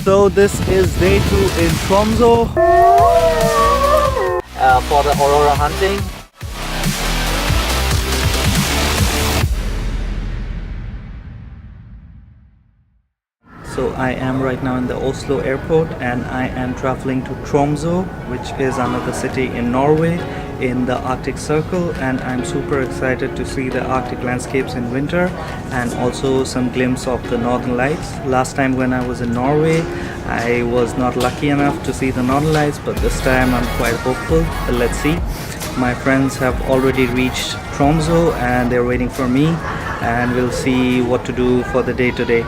So this is day 2 in Tromso for the Aurora hunting. So I am right now in the Oslo airport and I am traveling to Tromso, which is another city in Norway in the Arctic Circle, and I'm super excited to see the Arctic landscapes in winter and also some glimpse of the Northern Lights. Last time when I was in Norway, I was not lucky enough to see the Northern Lights, but this time I'm quite hopeful. But let's see. My friends have already reached Tromso and they're waiting for me, and we'll see what to do for the day today.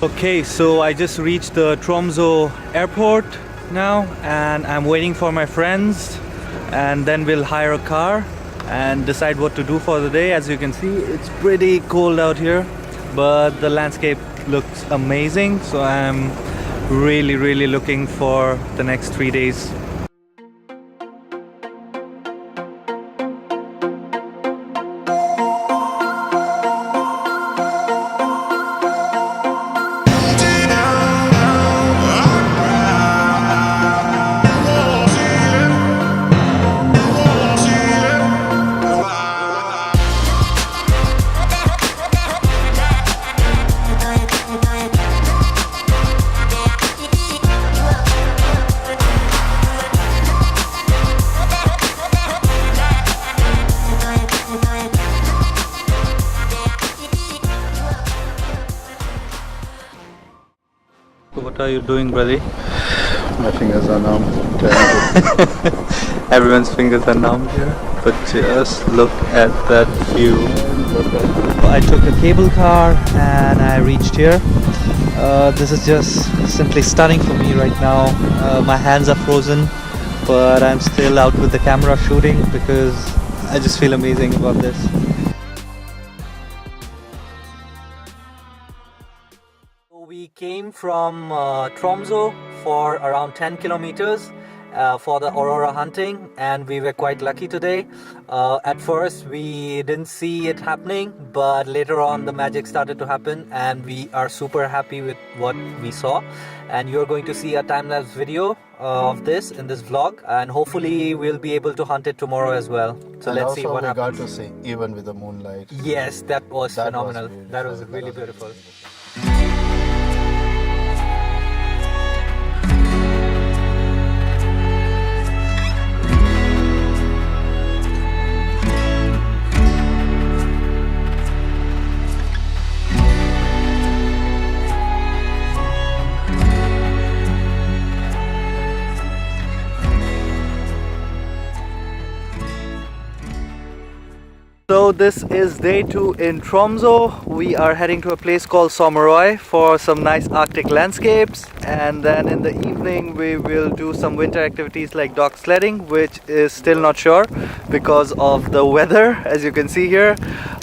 Okay, so I just reached the Tromso airport now and I'm waiting for my friends, and then we'll hire a car and decide what to do for the day. As you can see, it's pretty cold out here, but the landscape looks amazing, so I'm really looking for the next 3 days. What are you doing, buddy? My fingers are numb. Everyone's fingers are numb here, but just look at that view. I took a cable car and I reached here. This is just simply stunning for me right now. My hands are frozen, but I'm still out with the camera shooting because I just feel amazing about this. We came from Tromso for around 10 kilometers for the Aurora hunting, and we were quite lucky today. At first we didn't see it happening, but later on the magic started to happen and we are super happy with what we saw. And you're going to see a time-lapse video of this in this vlog, and hopefully we'll be able to hunt it tomorrow as well. So and let's see what happens. We got to see, even with the moonlight. Yes, that was phenomenal. That was really beautiful. So this is day 2 in Tromso. We are heading to a place called Norway for some nice Arctic landscapes, and then in the evening we will do some winter activities like dog sledding, which is still not sure because of the weather, as you can see here,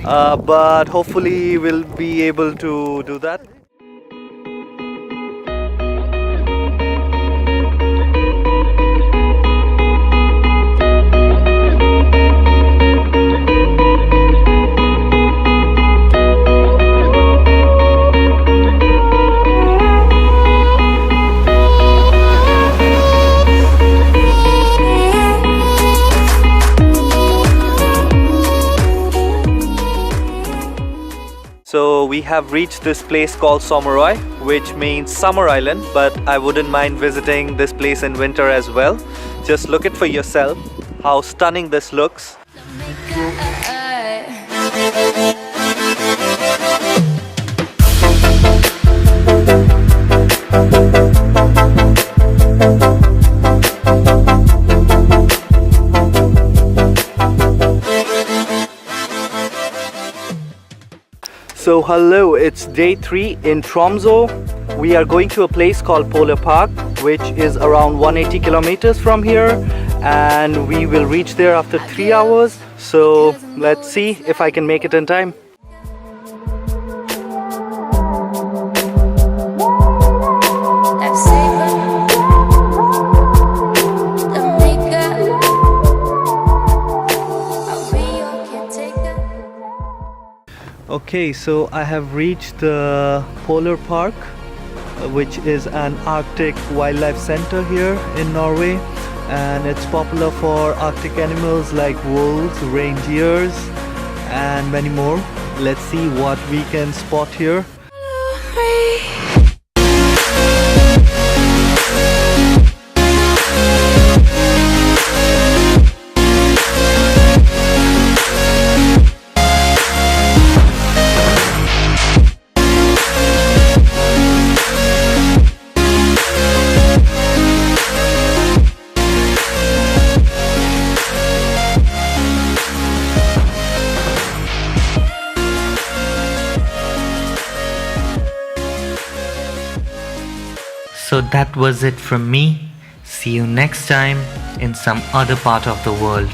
but hopefully we'll be able to do that. So we have reached this place called Norway, which means summer island, but I wouldn't mind visiting this place in winter as well. Just look it for yourself, how stunning this looks. So hello, it's day 3 in Tromso. We are going to a place called Polar Park, which is around 180 kilometers from here, and we will reach there after 3 hours. So let's see if I can make it in time. Okay, so I have reached the Polar Park, which is an Arctic wildlife center here in Norway, and it's popular for Arctic animals like wolves, reindeers, and many more. Let's see what we can spot here. So that was it from me. See you next time in some other part of the world.